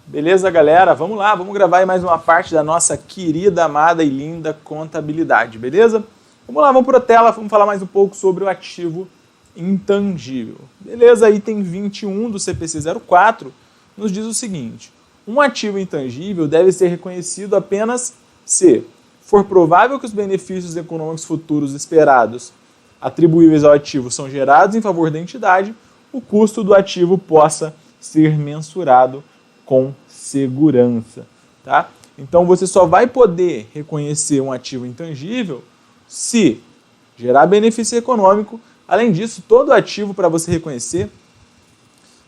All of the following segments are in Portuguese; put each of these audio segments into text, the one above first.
Beleza, galera? Vamos lá, vamos gravar aí mais uma parte da nossa querida, amada e linda contabilidade, beleza? Vamos lá, vamos para a tela, vamos falar mais um pouco sobre o ativo intangível. Beleza, item 21 do CPC 04 nos diz o seguinte: um ativo intangível deve ser reconhecido apenas se for provável que os benefícios econômicos futuros esperados atribuíveis ao ativo são gerados em favor da entidade, o custo do ativo possa ser mensurado com segurança, tá? Então você só vai poder reconhecer um ativo intangível se gerar benefício econômico. Além disso, todo ativo, para você reconhecer,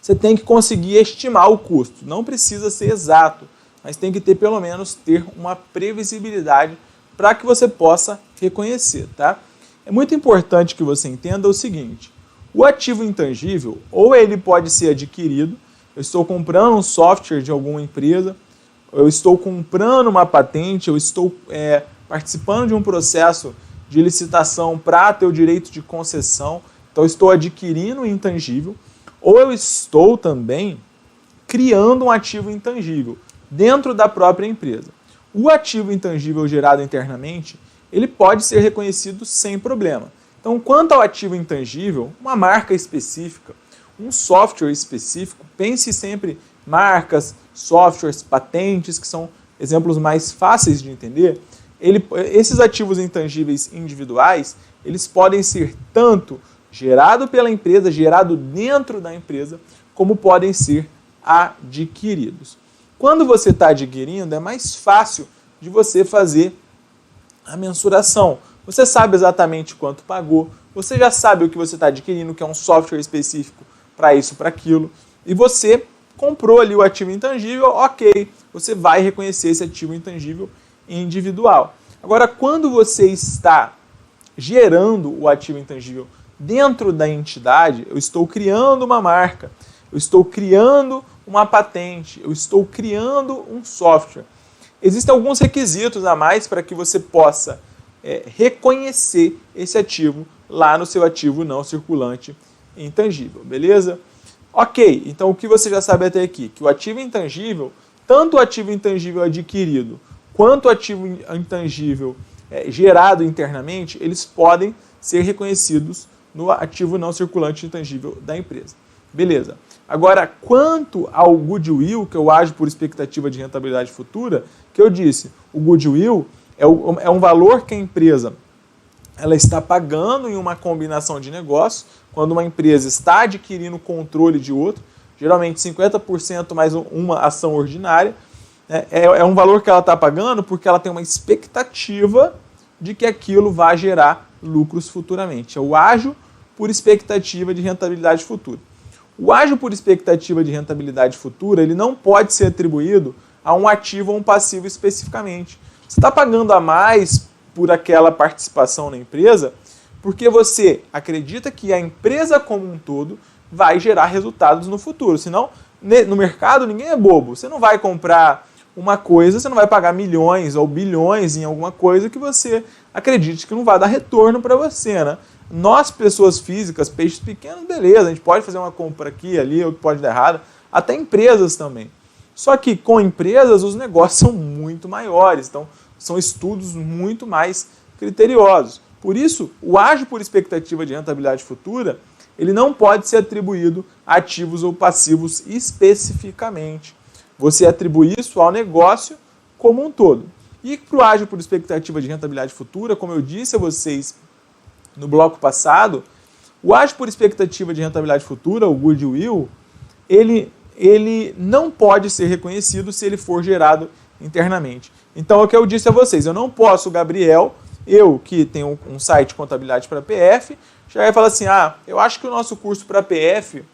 você tem que conseguir estimar o custo. Não precisa ser exato, mas tem que ter pelo menos uma previsibilidade para que você possa reconhecer, tá? É muito importante que você entenda o seguinte: o ativo intangível, ou ele pode ser adquirido. Eu estou comprando um software de alguma empresa, eu estou comprando uma patente, eu estou participando de um processo de licitação para ter o direito de concessão, então eu estou adquirindo um intangível, ou eu estou também criando um ativo intangível dentro da própria empresa. O ativo intangível gerado internamente, ele pode ser reconhecido sem problema. Então, quanto ao ativo intangível, uma marca específica, um software específico, pense sempre marcas, softwares, patentes, que são exemplos mais fáceis de entender. Esses ativos intangíveis individuais, eles podem ser tanto gerado pela empresa, gerado dentro da empresa, como podem ser adquiridos. Quando você está adquirindo, é mais fácil de você fazer a mensuração. Você sabe exatamente quanto pagou, você já sabe o que você está adquirindo, que é um software específico para isso, para aquilo, e você comprou ali o ativo intangível, ok, você vai reconhecer esse ativo intangível individual. Agora, quando você está gerando o ativo intangível dentro da entidade, eu estou criando uma marca, eu estou criando uma patente, eu estou criando um software. Existem alguns requisitos a mais para que você possa reconhecer esse ativo lá no seu ativo não circulante intangível, beleza? Ok, então o que você já sabe até aqui? Que o ativo intangível, tanto o ativo intangível adquirido quanto o ativo intangível gerado internamente, eles podem ser reconhecidos no ativo não circulante intangível da empresa. Beleza. Agora, quanto ao goodwill, que eu ajo por expectativa de rentabilidade futura, que eu disse, o goodwill é um valor que a empresa ela está pagando em uma combinação de negócios, quando uma empresa está adquirindo o controle de outro, geralmente 50% mais uma ação ordinária, é um valor que ela está pagando porque ela tem uma expectativa de que aquilo vai gerar lucros futuramente. É o ágio por expectativa de rentabilidade futura. O ágio por expectativa de rentabilidade futura, ele não pode ser atribuído a um ativo ou um passivo especificamente. Você está pagando a mais por aquela participação na empresa porque você acredita que a empresa como um todo vai gerar resultados no futuro. Senão, no mercado, ninguém é bobo. Você não vai comprar uma coisa, você não vai pagar milhões ou bilhões em alguma coisa que você acredite que não vai dar retorno para você, né? Nós, pessoas físicas, peixes pequenos, beleza, a gente pode fazer uma compra aqui, ali, ou que pode dar errado, até empresas também. Só que com empresas os negócios são muito maiores, então são estudos muito mais criteriosos. Por isso, o ágio por expectativa de rentabilidade futura, ele não pode ser atribuído a ativos ou passivos especificamente. Você atribui isso ao negócio como um todo. E para o ágio por expectativa de rentabilidade futura, como eu disse a vocês no bloco passado, o ágio por expectativa de rentabilidade futura, o goodwill, ele não pode ser reconhecido se ele for gerado internamente. Então, é o que eu disse a vocês, eu não posso, Gabriel, eu que tenho um site de contabilidade para PF, chegar e falar assim, eu acho que o nosso curso para PF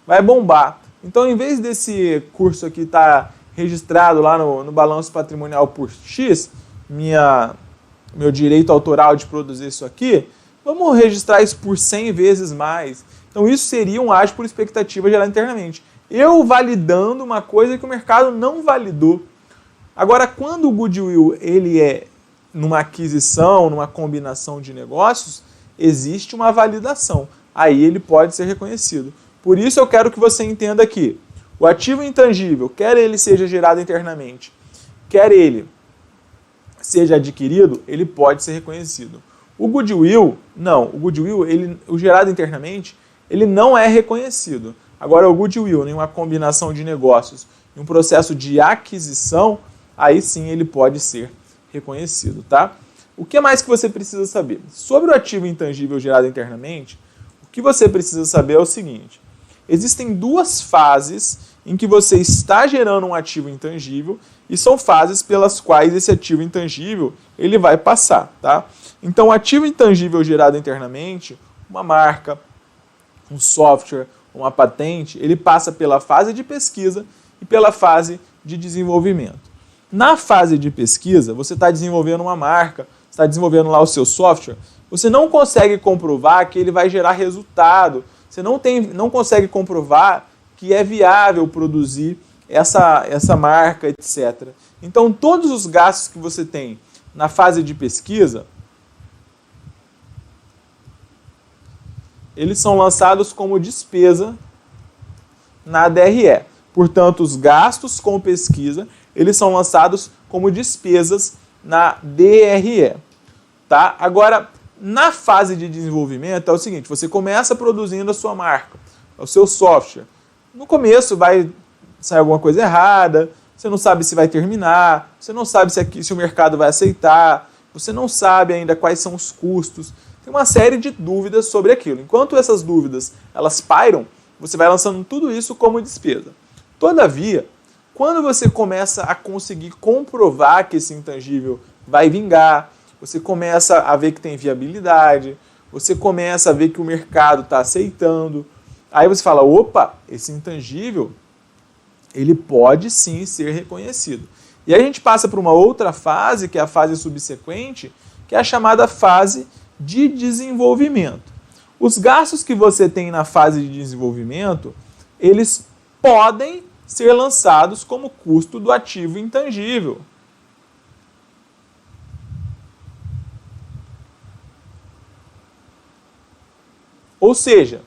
vai bombar. Então, em vez desse curso aqui estar registrado lá no balanço patrimonial por X, meu direito autoral de produzir isso aqui, vamos registrar isso por 100 vezes mais. Então, isso seria um ágio por expectativa gerada internamente. Eu validando uma coisa que o mercado não validou. Agora, quando o goodwill ele é numa aquisição, numa combinação de negócios, existe uma validação. Aí ele pode ser reconhecido. Por isso eu quero que você entenda aqui. O ativo intangível, quer ele seja gerado internamente, quer ele seja adquirido, ele pode ser reconhecido. O goodwill, não. O goodwill, o gerado internamente, ele não é reconhecido. Agora, o goodwill, em uma combinação de negócios, em um processo de aquisição, aí sim ele pode ser reconhecido, tá? O que mais que você precisa saber? Sobre o ativo intangível gerado internamente, o que você precisa saber é o seguinte: existem duas fases em que você está gerando um ativo intangível e são fases pelas quais esse ativo intangível ele vai passar, tá? Então, o ativo intangível gerado internamente, uma marca, um software, uma patente, ele passa pela fase de pesquisa e pela fase de desenvolvimento. Na fase de pesquisa, você está desenvolvendo uma marca, está desenvolvendo lá o seu software, você não consegue comprovar que ele vai gerar resultado, você não consegue comprovar que é viável produzir essa marca, etc. Então, todos os gastos que você tem na fase de pesquisa, eles são lançados como despesa na DRE. Portanto, os gastos com pesquisa, eles são lançados como despesas na DRE. Tá? Agora, na fase de desenvolvimento é o seguinte: você começa produzindo a sua marca, o seu software. No começo vai sair alguma coisa errada, você não sabe se vai terminar, você não sabe se o mercado vai aceitar, você não sabe ainda quais são os custos. Tem uma série de dúvidas sobre aquilo. Enquanto essas dúvidas elas pairam, você vai lançando tudo isso como despesa. Todavia, quando você começa a conseguir comprovar que esse intangível vai vingar, você começa a ver que tem viabilidade, você começa a ver que o mercado está aceitando, aí você fala, opa, esse intangível, ele pode sim ser reconhecido. E aí a gente passa para uma outra fase, que é a fase subsequente, que é a chamada fase de desenvolvimento. Os gastos que você tem na fase de desenvolvimento, eles podem ser lançados como custo do ativo intangível. Ou seja,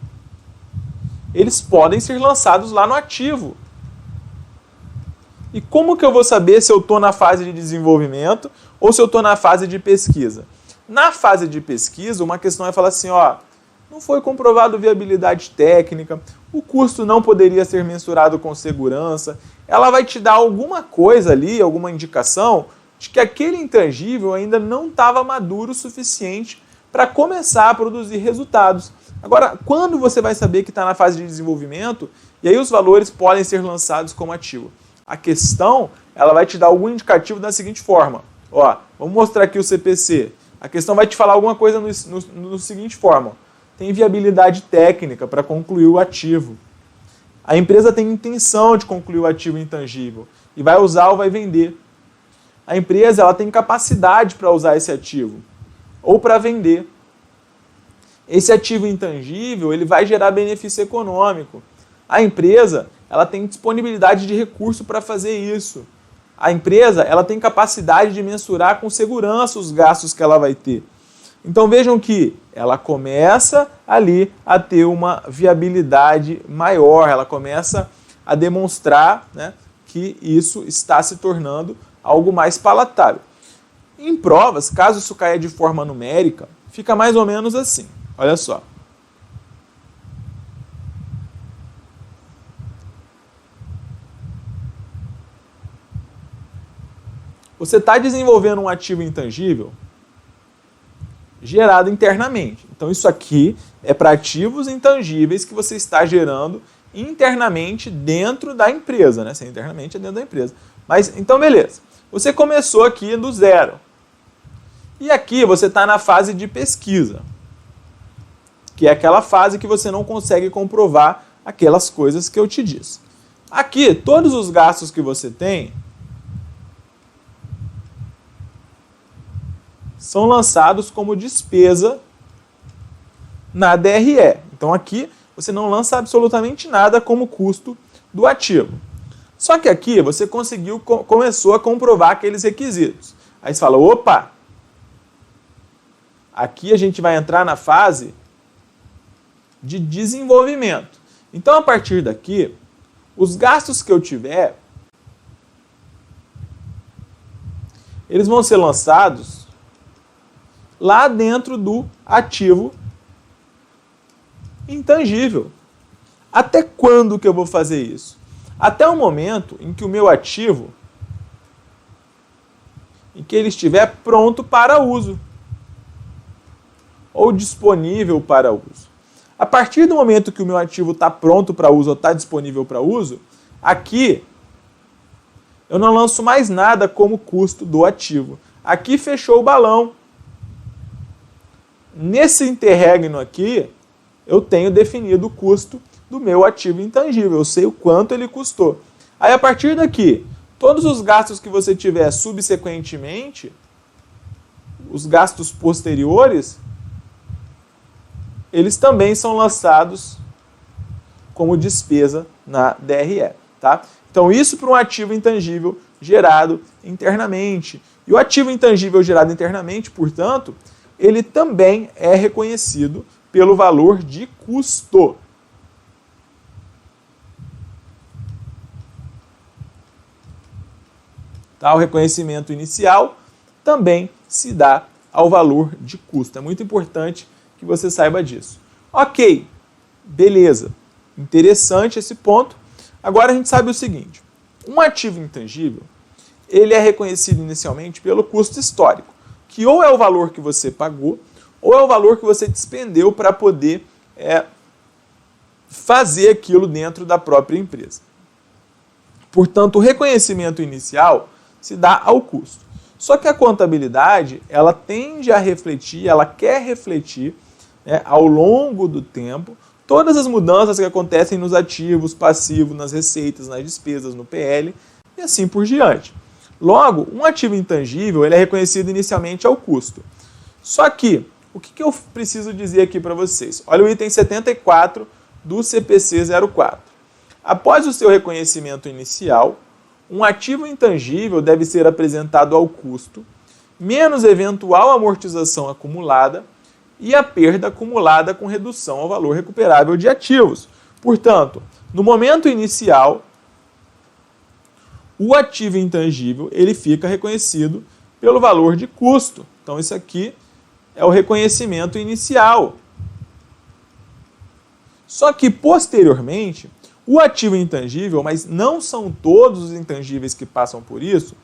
eles podem ser lançados lá no ativo. E como que eu vou saber se eu estou na fase de desenvolvimento ou se eu estou na fase de pesquisa? Na fase de pesquisa, uma questão é falar assim, ó, não foi comprovado viabilidade técnica, o custo não poderia ser mensurado com segurança. Ela vai te dar alguma coisa ali, alguma indicação de que aquele intangível ainda não estava maduro o suficiente para começar a produzir resultados. Agora, quando você vai saber que está na fase de desenvolvimento, e aí os valores podem ser lançados como ativo? A questão, ela vai te dar algum indicativo da seguinte forma. Ó, vamos mostrar aqui o CPC. A questão vai te falar alguma coisa no seguinte forma. Tem viabilidade técnica para concluir o ativo. A empresa tem intenção de concluir o ativo intangível e vai usar ou vai vender. A empresa ela tem capacidade para usar esse ativo ou para vender. Esse ativo intangível ele vai gerar benefício econômico. A empresa ela tem disponibilidade de recurso para fazer isso. A empresa ela tem capacidade de mensurar com segurança os gastos que ela vai ter. Então vejam que ela começa ali a ter uma viabilidade maior, ela começa a demonstrar, né, que isso está se tornando algo mais palatável. Em provas, caso isso caia de forma numérica, fica mais ou menos assim. Olha só. Você está desenvolvendo um ativo intangível gerado internamente. Então isso aqui é para ativos intangíveis que você está gerando internamente dentro da empresa, né? Se internamente é dentro da empresa. Mas então beleza. Você começou aqui do zero. E aqui você está na fase de pesquisa, que é aquela fase que você não consegue comprovar aquelas coisas que eu te disse. Aqui, todos os gastos que você tem são lançados como despesa na DRE. Então aqui você não lança absolutamente nada como custo do ativo. Só que aqui você começou a comprovar aqueles requisitos. Aí você fala, opa, aqui a gente vai entrar na fase de desenvolvimento. Então a partir daqui, Os gastos que eu tiver, eles vão ser lançados lá dentro do ativo intangível. Até quando que eu vou fazer isso? Até o momento em que o meu ativo, em que ele estiver pronto para uso ou disponível para uso. A partir do momento que o meu ativo está pronto para uso ou está disponível para uso, aqui eu não lanço mais nada como custo do ativo. Aqui fechou o balão. Nesse interregno aqui, eu tenho definido o custo do meu ativo intangível. Eu sei o quanto ele custou. Aí, a partir daqui, todos os gastos que você tiver subsequentemente, os gastos posteriores, eles também são lançados como despesa na DRE. Tá? Então, isso para um ativo intangível gerado internamente. E o ativo intangível gerado internamente, portanto, ele também é reconhecido pelo valor de custo. Tá? O reconhecimento inicial também se dá ao valor de custo. É muito importante que você saiba disso. Ok, beleza. Interessante esse ponto. Agora a gente sabe o seguinte. Um ativo intangível, ele é reconhecido inicialmente pelo custo histórico, que ou é o valor que você pagou, ou é o valor que você despendeu para poder fazer aquilo dentro da própria empresa. Portanto, o reconhecimento inicial se dá ao custo. Só que a contabilidade, ela tende a refletir, ela quer refletir, né, ao longo do tempo, todas as mudanças que acontecem nos ativos, passivos, nas receitas, nas despesas, no PL e assim por diante. Logo, um ativo intangível ele é reconhecido inicialmente ao custo. Só que, o que eu preciso dizer aqui para vocês? Olha o item 74 do CPC 04. Após o seu reconhecimento inicial, um ativo intangível deve ser apresentado ao custo, menos eventual amortização acumulada e a perda acumulada com redução ao valor recuperável de ativos. Portanto, no momento inicial, o ativo intangível ele fica reconhecido pelo valor de custo. Então, isso aqui é o reconhecimento inicial. Só que, posteriormente, o ativo intangível, mas não são todos os intangíveis que passam por isso,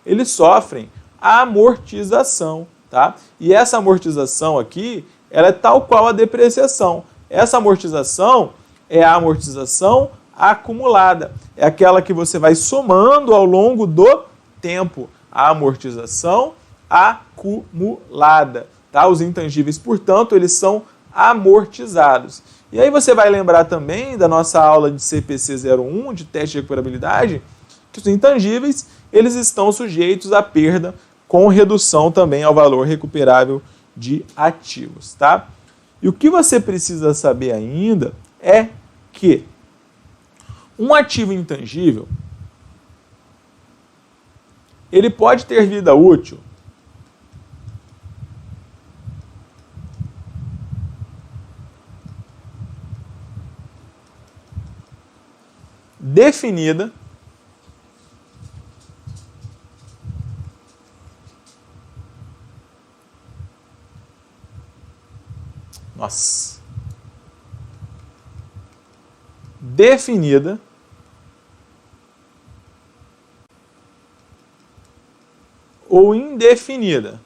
eles sofrem a amortização. Tá? E essa amortização aqui, ela é tal qual a depreciação. Essa amortização é a amortização acumulada. É aquela que você vai somando ao longo do tempo. A amortização acumulada. Tá? Os intangíveis, portanto, eles são amortizados. E aí você vai lembrar também da nossa aula de CPC 01, de teste de recuperabilidade, que os intangíveis eles estão sujeitos à perda com redução também ao valor recuperável de ativos. Tá? E o que você precisa saber ainda é que um ativo intangível ele pode ter vida útil definida definida ou indefinida.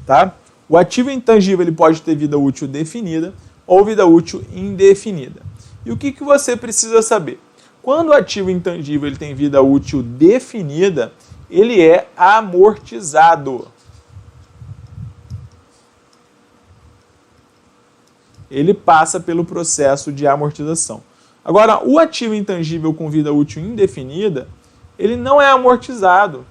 Tá? O ativo intangível ele pode ter vida útil definida ou vida útil indefinida. E o que você precisa saber? Quando o ativo intangível ele tem vida útil definida, ele é amortizado. Ele passa pelo processo de amortização. Agora, o ativo intangível com vida útil indefinida, ele não é amortizado.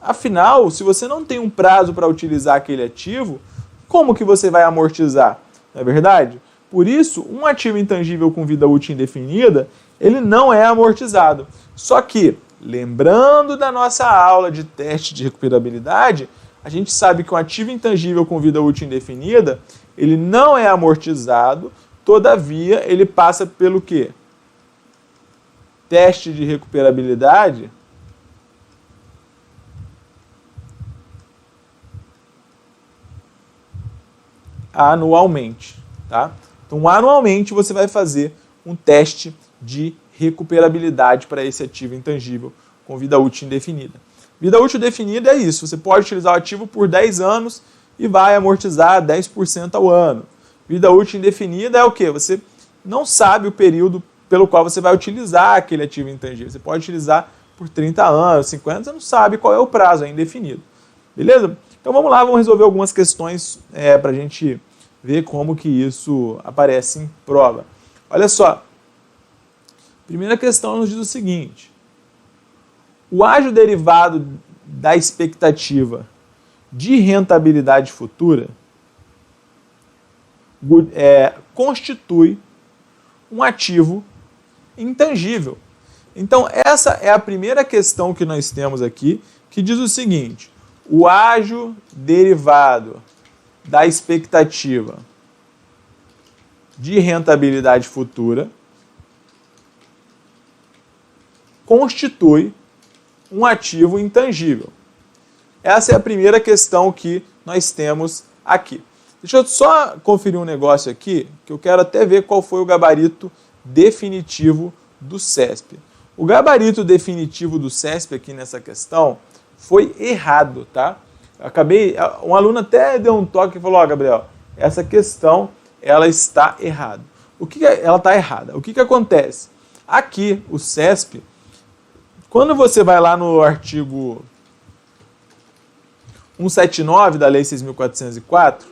Afinal, se você não tem um prazo para utilizar aquele ativo, como que você vai amortizar? Não é verdade? Por isso, um ativo intangível com vida útil indefinida, ele não é amortizado. Só que, lembrando da nossa aula de teste de recuperabilidade, a gente sabe que um ativo intangível com vida útil indefinida, ele não é amortizado todavia, ele passa pelo quê? Teste de recuperabilidade anualmente, tá? Então, anualmente você vai fazer um teste de recuperabilidade para esse ativo intangível com vida útil indefinida. Vida útil definida é isso, você pode utilizar o ativo por 10 anos e vai amortizar 10% ao ano. Vida útil indefinida é o quê? Você não sabe o período pelo qual você vai utilizar aquele ativo intangível. Você pode utilizar por 30 anos, 50 anos, você não sabe qual é o prazo, é indefinido. Beleza? Então vamos lá, vamos resolver algumas questões para a gente ver como que isso aparece em prova. Olha só, primeira questão nos diz o seguinte: o ágio derivado da expectativa de rentabilidade futura constitui um ativo intangível. Então essa é a primeira questão que nós temos aqui, que diz o seguinte: o ágio derivado da expectativa de rentabilidade futura constitui um ativo intangível. Essa é a primeira questão que nós temos aqui. Deixa eu só conferir um negócio aqui, que eu quero até ver qual foi o gabarito definitivo do CESP. O gabarito definitivo do CESP aqui nessa questão foi errado, tá? Um aluno até deu um toque e falou: ó, Gabriel, essa questão, ela está errada. Ela está errada. O que acontece? Aqui, o CESP, quando você vai lá no artigo 179 da Lei 6.404,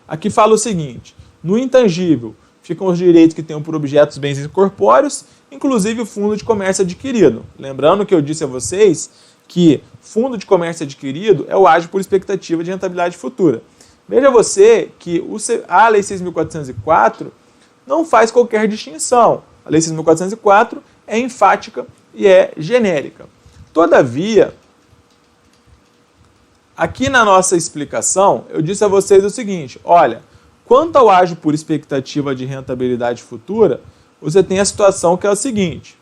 aqui fala o seguinte: no intangível ficam os direitos que tenham por objeto os bens incorpóreos, inclusive o fundo de comércio adquirido. Lembrando que eu disse a vocês que fundo de comércio adquirido é o ágio por expectativa de rentabilidade futura. Veja você que a Lei 6.404 não faz qualquer distinção. A Lei 6.404 é enfática e é genérica. Todavia, aqui na nossa explicação, eu disse a vocês o seguinte: olha, quanto ao ágio por expectativa de rentabilidade futura, você tem a situação que é o seguinte: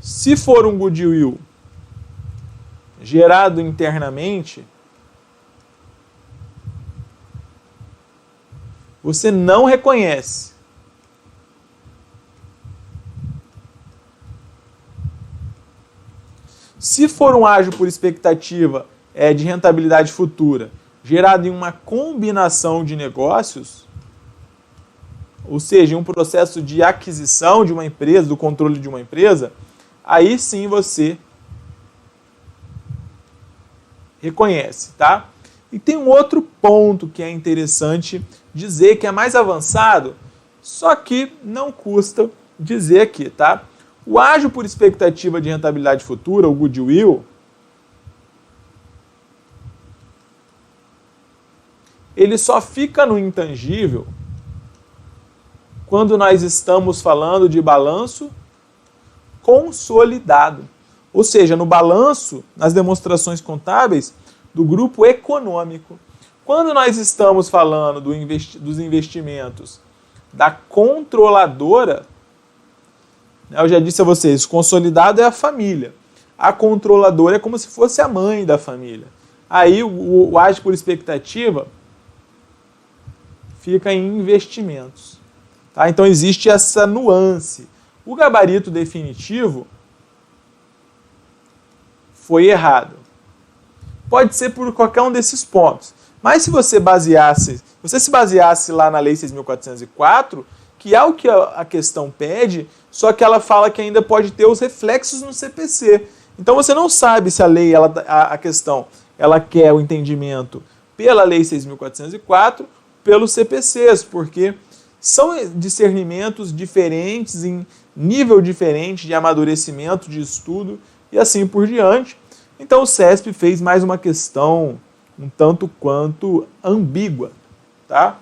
se for um goodwill gerado internamente, você não reconhece. Se for um ágio por expectativa de rentabilidade futura, gerado em uma combinação de negócios, ou seja, em um processo de aquisição de uma empresa, do controle de uma empresa, aí sim você reconhece, tá? E tem um outro ponto que é interessante dizer, que é mais avançado, só que não custa dizer aqui, tá? O ágio por expectativa de rentabilidade futura, o goodwill, ele só fica no intangível quando nós estamos falando de balanço consolidado. Ou seja, no balanço, nas demonstrações contábeis do grupo econômico. Quando nós estamos falando dos investimentos da controladora, eu já disse a vocês, consolidado é a família. A controladora é como se fosse a mãe da família. Aí o ágio por expectativa fica em investimentos. Tá? Então existe essa nuance. O gabarito definitivo foi errado. Pode ser por qualquer um desses pontos. Mas se você se baseasse lá na Lei 6.404, que é o que a questão pede, só que ela fala que ainda pode ter os reflexos no CPC. Então você não sabe se a lei, a questão, ela quer o entendimento pela Lei 6.404, pelos CPCs, porque são discernimentos diferentes, em nível diferente de amadurecimento, de estudo e assim por diante. Então o CESP fez mais uma questão um tanto quanto ambígua, tá?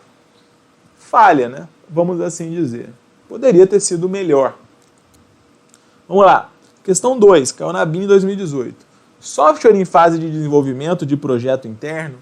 Falha, né? Vamos assim dizer. Poderia ter sido melhor. Vamos lá. Questão 2, caiu na BIM 2018. Software em fase de desenvolvimento de projeto interno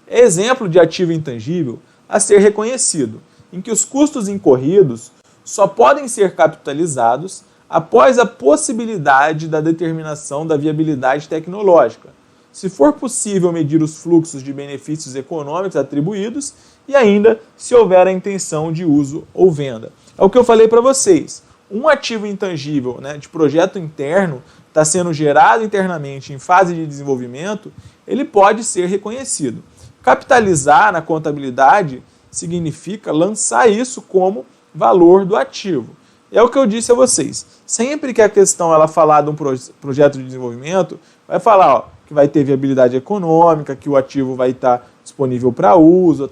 é exemplo de ativo intangível a ser reconhecido, em que os custos incorridos só podem ser capitalizados após a possibilidade da determinação da viabilidade tecnológica, se for possível medir os fluxos de benefícios econômicos atribuídos e ainda se houver a intenção de uso ou venda. É o que eu falei para vocês. Um ativo intangível, né, de projeto interno está sendo gerado internamente em fase de desenvolvimento, ele pode ser reconhecido. Capitalizar na contabilidade significa lançar isso como valor do ativo. É o que eu disse a vocês. Sempre que a questão ela falar de um projeto de desenvolvimento, vai falar que vai ter viabilidade econômica, que o ativo vai estar disponível para uso,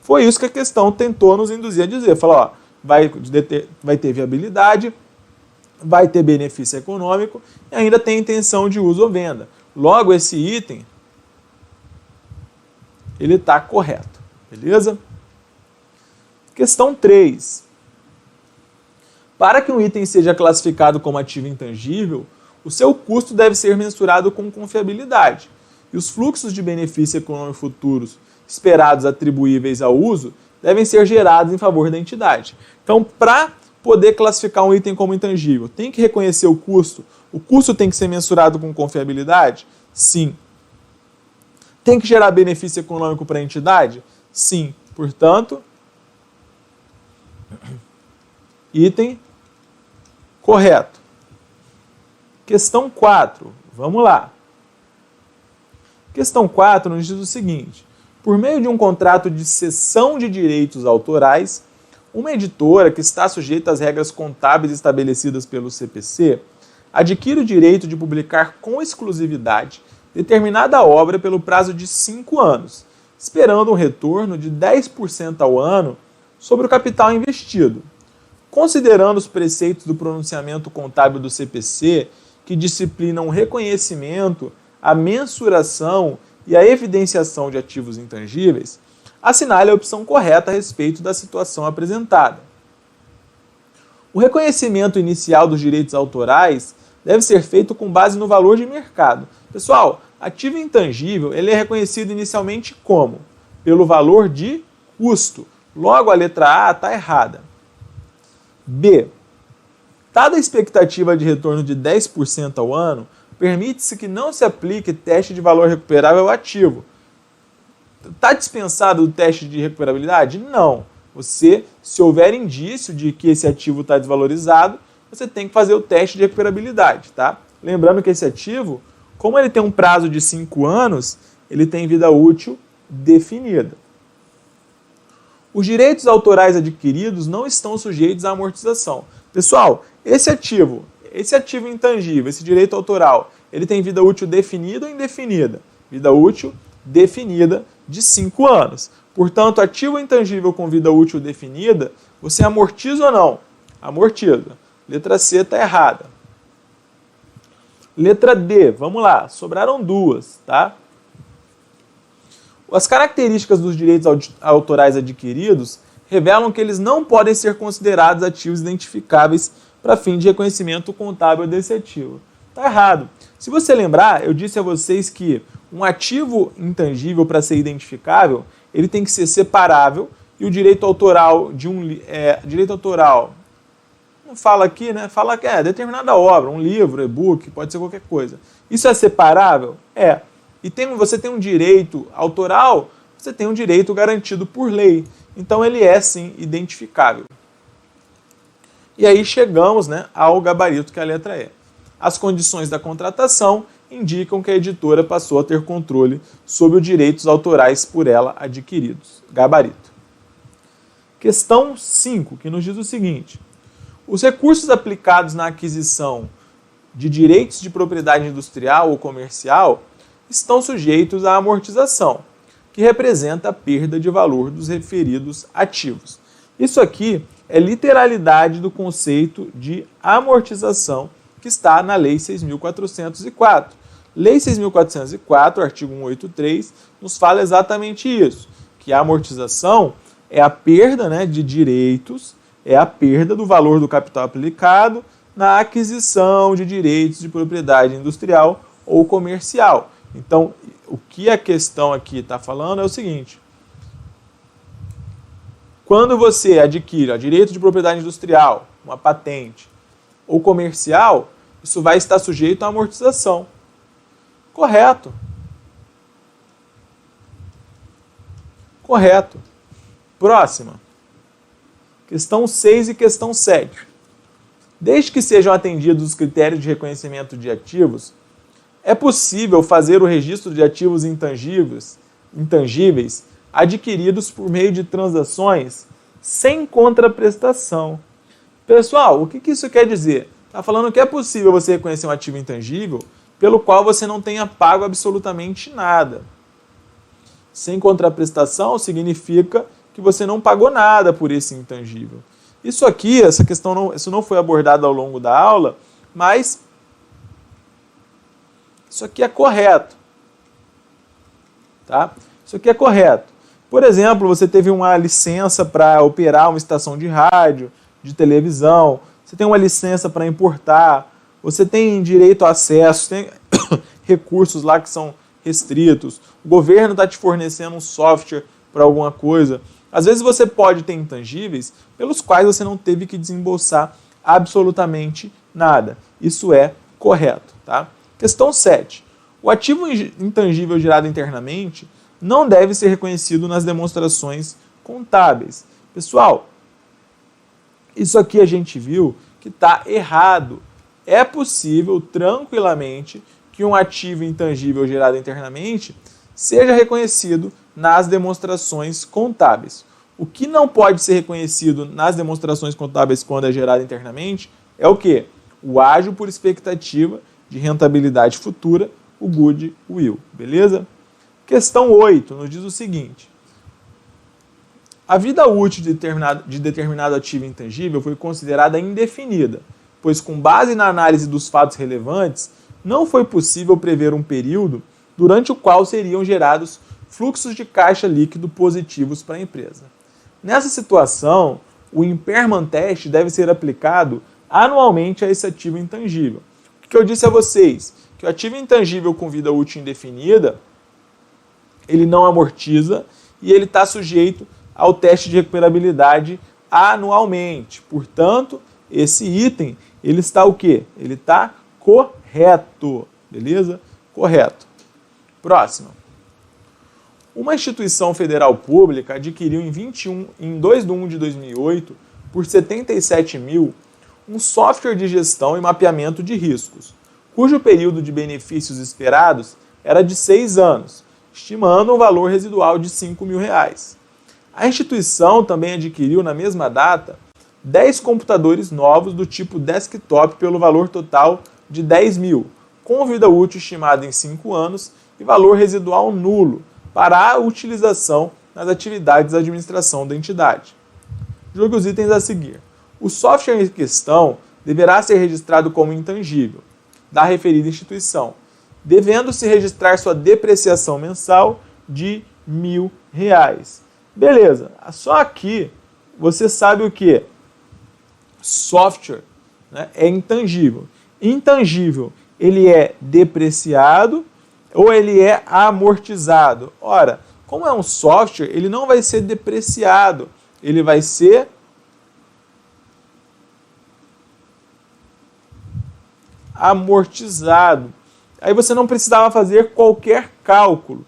Foi isso que a questão tentou nos induzir a dizer. Falar, vai ter viabilidade, vai ter benefício econômico e ainda tem intenção de uso ou venda. Logo, esse item, ele está correto. Beleza? Questão 3. Para que um item seja classificado como ativo intangível, o seu custo deve ser mensurado com confiabilidade e os fluxos de benefício econômico futuros esperados atribuíveis ao uso devem ser gerados em favor da entidade. Então, para poder classificar um item como intangível, tem que reconhecer o custo tem que ser mensurado com confiabilidade? Sim. Tem que gerar benefício econômico para a entidade? Sim. Portanto, item correto. Questão 4. Vamos lá. Questão 4 nos diz o seguinte: por meio de um contrato de cessão de direitos autorais, uma editora que está sujeita às regras contábeis estabelecidas pelo CPC adquire o direito de publicar com exclusividade determinada obra pelo prazo de 5 anos, esperando um retorno de 10% ao ano sobre o capital investido. Considerando os preceitos do pronunciamento contábil do CPC, que disciplinam o reconhecimento, a mensuração e a evidenciação de ativos intangíveis, assinale a opção correta a respeito da situação apresentada. O reconhecimento inicial dos direitos autorais deve ser feito com base no valor de mercado. Pessoal, ativo intangível ele é reconhecido inicialmente como? Pelo valor de custo. Logo, a letra A está errada. B. Dada a expectativa de retorno de 10% ao ano, permite-se que não se aplique teste de valor recuperável ao ativo. Está dispensado o teste de recuperabilidade? Não. Se houver indício de que esse ativo está desvalorizado, você tem que fazer o teste de recuperabilidade. Tá? Lembrando que esse ativo, como ele tem um prazo de 5 anos, ele tem vida útil definida. Os direitos autorais adquiridos não estão sujeitos à amortização. Pessoal, esse ativo intangível, esse direito autoral, ele tem vida útil definida ou indefinida? Vida útil definida de 5 anos. Portanto, ativo intangível com vida útil definida, você amortiza ou não? Amortiza. Letra C está errada. Letra D, vamos lá, sobraram 2, tá? As características dos direitos autorais adquiridos revelam que eles não podem ser considerados ativos identificáveis para fim de reconhecimento contábil desse ativo. Está errado. Se você lembrar, eu disse a vocês que um ativo intangível, para ser identificável, ele tem que ser separável e o direito autoral direito autoral, não fala aqui, né? Fala que é determinada obra, um livro, e-book, pode ser qualquer coisa. Isso é separável? É. E você tem um direito autoral, você tem um direito garantido por lei. Então ele é, sim, identificável. E aí chegamos, né, ao gabarito, que é a letra E. As condições da contratação indicam que a editora passou a ter controle sobre os direitos autorais por ela adquiridos. Gabarito. Questão 5, que nos diz o seguinte: os recursos aplicados na aquisição de direitos de propriedade industrial ou comercial estão sujeitos à amortização, que representa a perda de valor dos referidos ativos. Isso aqui é literalidade do conceito de amortização que está na Lei 6.404. Lei 6.404, artigo 183, nos fala exatamente isso, que a amortização é a perda, né, de direitos, é a perda do valor do capital aplicado na aquisição de direitos de propriedade industrial ou comercial. Então, O que a questão aqui está falando é o seguinte: quando você adquire direito de propriedade industrial, uma patente ou comercial, isso vai estar sujeito à amortização. Correto. Correto. Próxima. Questão 6 e questão 7. Desde que sejam atendidos os critérios de reconhecimento de ativos, é possível fazer o registro de ativos intangíveis adquiridos por meio de transações sem contraprestação. Pessoal, o que isso quer dizer? Está falando que é possível você reconhecer um ativo intangível pelo qual você não tenha pago absolutamente nada. Sem contraprestação significa que você não pagou nada por esse intangível. Isso aqui, essa questão isso não foi abordado ao longo da aula, mas isso aqui é correto. Tá? Isso aqui é correto. Por exemplo, você teve uma licença para operar uma estação de rádio, de televisão, você tem uma licença para importar, você tem direito a acesso, tem recursos lá que são restritos, o governo está te fornecendo um software para alguma coisa. Às vezes você pode ter intangíveis pelos quais você não teve que desembolsar absolutamente nada. Isso é correto. Tá? Questão 7. O ativo intangível gerado internamente não deve ser reconhecido nas demonstrações contábeis. Pessoal, isso aqui a gente viu que está errado. É possível, tranquilamente, que um ativo intangível gerado internamente seja reconhecido nas demonstrações contábeis. O que não pode ser reconhecido nas demonstrações contábeis quando é gerado internamente é o quê? O ágio por expectativa de rentabilidade futura, o goodwill, beleza? Questão 8 nos diz o seguinte: a vida útil de determinado ativo intangível foi considerada indefinida, pois com base na análise dos fatos relevantes, não foi possível prever um período durante o qual seriam gerados fluxos de caixa líquido positivos para a empresa. Nessa situação, o impairment test deve ser aplicado anualmente a esse ativo intangível. O que eu disse a vocês? Que o ativo intangível com vida útil indefinida, ele não amortiza e ele está sujeito ao teste de recuperabilidade anualmente. Portanto, esse item, ele está o quê? Ele está correto, beleza? Correto. Próximo. Uma instituição federal pública adquiriu em 2 de 1 de 2008, por R$ 77 mil, um software de gestão e mapeamento de riscos, cujo período de benefícios esperados era de 6 anos, estimando um valor residual de R$ 5 mil. A instituição também adquiriu, na mesma data, 10 computadores novos do tipo desktop pelo valor total de 10 mil, com vida útil estimada em 5 anos e valor residual nulo para a utilização nas atividades da administração da entidade. Julgue os itens a seguir. O software em questão deverá ser registrado como intangível da referida instituição, devendo-se registrar sua depreciação mensal de R$ 1.000. Beleza, só aqui você sabe o que? Software, né, é intangível. Intangível, ele é depreciado ou ele é amortizado? Ora, como é um software, ele não vai ser depreciado, ele vai ser amortizado. Aí você não precisava fazer qualquer cálculo.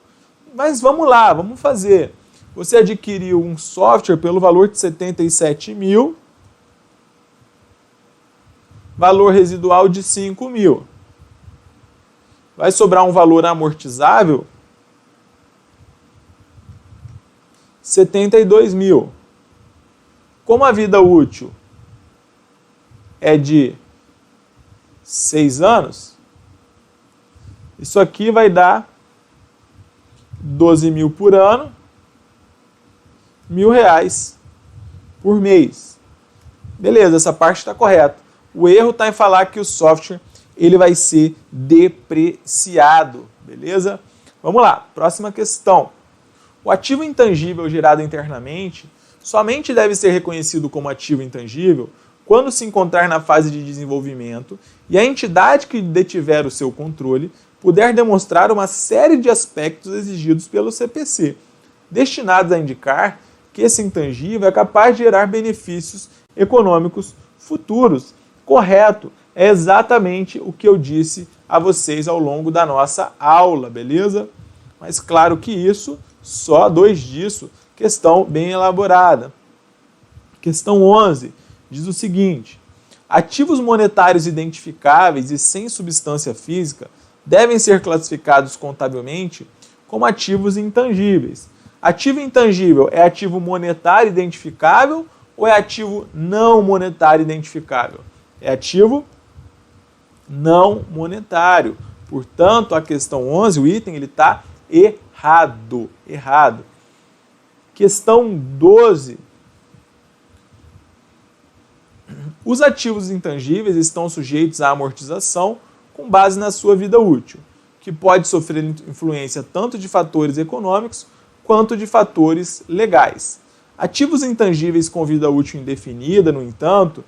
Mas vamos lá, vamos fazer. Você adquiriu um software pelo valor de 77 mil, valor residual de 5 mil. Vai sobrar um valor amortizável, 72 mil. Como a vida útil é de 6 anos, isso aqui vai dar 12 mil por ano, R$ 1.000 por mês. Beleza, essa parte está correta. O erro está em falar que o software ele vai ser depreciado, beleza? Vamos lá, próxima questão. O ativo intangível gerado internamente somente deve ser reconhecido como ativo intangível quando se encontrar na fase de desenvolvimento e a entidade que detiver o seu controle puder demonstrar uma série de aspectos exigidos pelo CPC, destinados a indicar que esse intangível é capaz de gerar benefícios econômicos futuros. Correto, é exatamente o que eu disse a vocês ao longo da nossa aula, beleza? Mas claro que isso, só 2 disso, questão bem elaborada. Questão 11 diz o seguinte: ativos monetários identificáveis e sem substância física devem ser classificados contabilmente como ativos intangíveis. Ativo intangível é ativo monetário identificável ou é ativo não monetário identificável? É ativo não monetário. Portanto, a questão 11, o item, ele está errado. Errado. Questão 12. Os ativos intangíveis estão sujeitos à amortização com base na sua vida útil, que pode sofrer influência tanto de fatores econômicos quanto de fatores legais. Ativos intangíveis com vida útil indefinida, no entanto,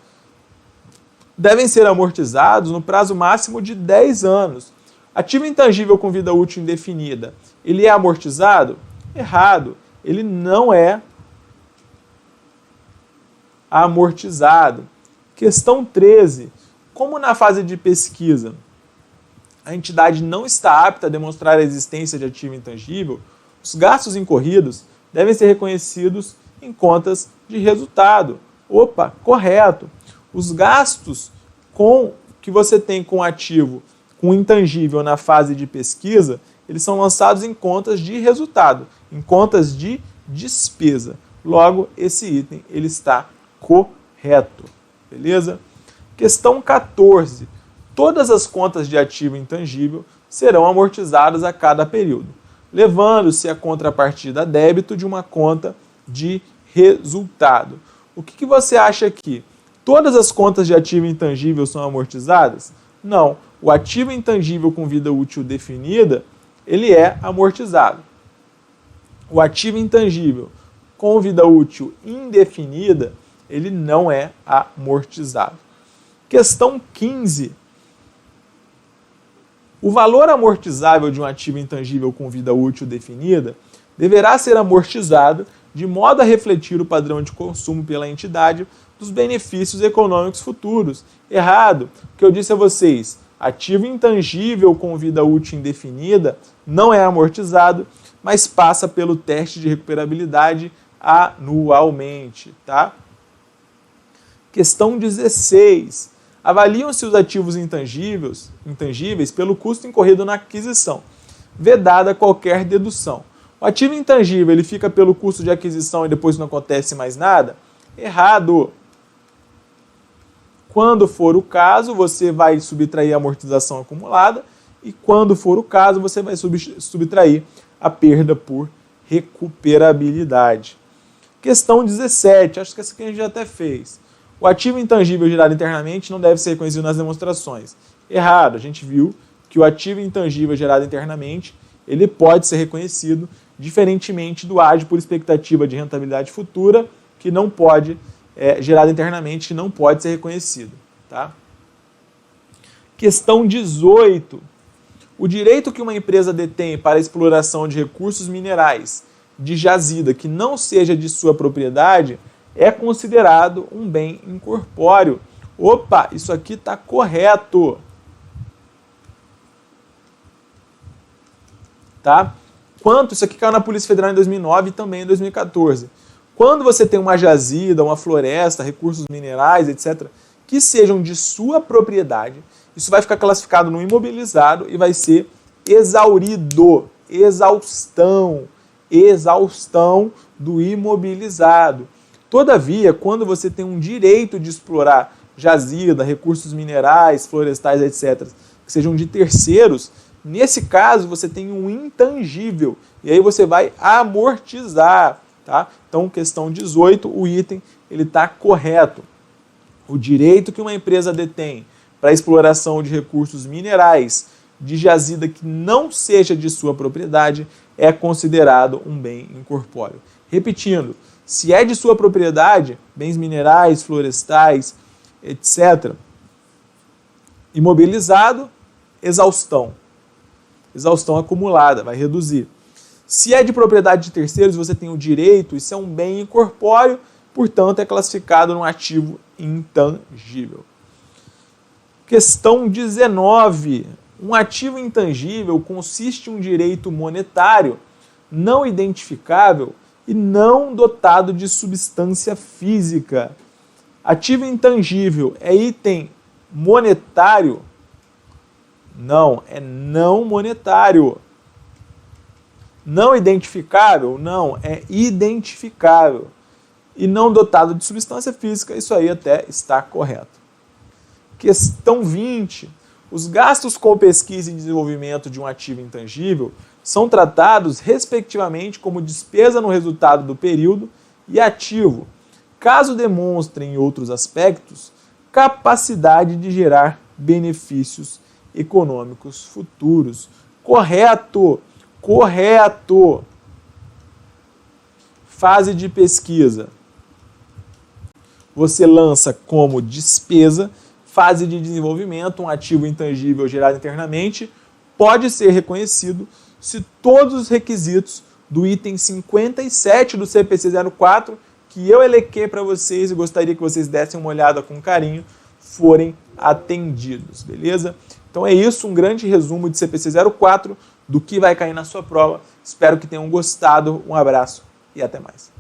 devem ser amortizados no prazo máximo de 10 anos. Ativo intangível com vida útil indefinida, ele é amortizado? Errado, ele não é amortizado. Questão 13. Como na fase de pesquisa a entidade não está apta a demonstrar a existência de ativo intangível, os gastos incorridos devem ser reconhecidos em contas de resultado. Opa, correto. Os gastos que você tem com ativo, com intangível na fase de pesquisa, eles são lançados em contas de resultado, em contas de despesa. Logo, esse item ele está correto. Beleza? Questão 14. Todas as contas de ativo intangível serão amortizadas a cada período, levando-se a contrapartida a débito de uma conta de resultado. O que você acha aqui? Todas as contas de ativo intangível são amortizadas? Não. O ativo intangível com vida útil definida, ele é amortizado. O ativo intangível com vida útil indefinida, ele não é amortizado. Questão 15. O valor amortizável de um ativo intangível com vida útil definida deverá ser amortizado de modo a refletir o padrão de consumo pela entidade dos benefícios econômicos futuros. Errado. O que eu disse a vocês, ativo intangível com vida útil indefinida não é amortizado, mas passa pelo teste de recuperabilidade anualmente, tá? Questão 16. Avaliam-se os ativos intangíveis pelo custo incorrido na aquisição, vedada qualquer dedução. O ativo intangível ele fica pelo custo de aquisição e depois não acontece mais nada? Errado. Quando for o caso, você vai subtrair a amortização acumulada e quando for o caso, você vai subtrair a perda por recuperabilidade. Questão 17. Acho que essa aqui a gente já até fez. O ativo intangível gerado internamente não deve ser reconhecido nas demonstrações. Errado. A gente viu que o ativo intangível gerado internamente ele pode ser reconhecido, diferentemente do ágio por expectativa de rentabilidade futura, que não pode, gerado internamente, que não pode ser reconhecido. Tá? Questão 18. O direito que uma empresa detém para a exploração de recursos minerais de jazida que não seja de sua propriedade é considerado um bem incorpóreo. Opa, isso aqui está correto. Tá? Isso aqui caiu na Polícia Federal em 2009 e também em 2014. Quando você tem uma jazida, uma floresta, recursos minerais, etc., que sejam de sua propriedade, isso vai ficar classificado no imobilizado e vai ser exaurido. Exaustão do imobilizado. Todavia, quando você tem um direito de explorar jazida, recursos minerais, florestais, etc., que sejam de terceiros, nesse caso você tem um intangível e aí você vai amortizar. Tá? Então, questão 18, o item está correto. O direito que uma empresa detém para a exploração de recursos minerais de jazida que não seja de sua propriedade é considerado um bem incorpóreo. Repetindo, se é de sua propriedade, bens minerais, florestais, etc., imobilizado, exaustão. exaustão acumulada, vai reduzir. Se é de propriedade de terceiros, você tem o direito, isso é um bem incorpóreo, portanto é classificado num ativo intangível. Questão 19. Um ativo intangível consiste em um direito monetário não identificável e não dotado de substância física. Ativo intangível é item monetário? Não, é não monetário. Não identificável? Não, é identificável. E não dotado de substância física, isso aí até está correto. Questão 20. Os gastos com pesquisa e desenvolvimento de um ativo intangível são tratados, respectivamente, como despesa no resultado do período e ativo, caso demonstrem, em outros aspectos, capacidade de gerar benefícios econômicos futuros. Correto! Correto! Fase de pesquisa. Você lança como despesa. Fase de desenvolvimento, um ativo intangível gerado internamente, pode ser reconhecido se todos os requisitos do item 57 do CPC 04, que eu elequei para vocês e gostaria que vocês dessem uma olhada com carinho, forem atendidos, beleza? Então é isso, um grande resumo de CPC 04, do que vai cair na sua prova. Espero que tenham gostado, um abraço e até mais.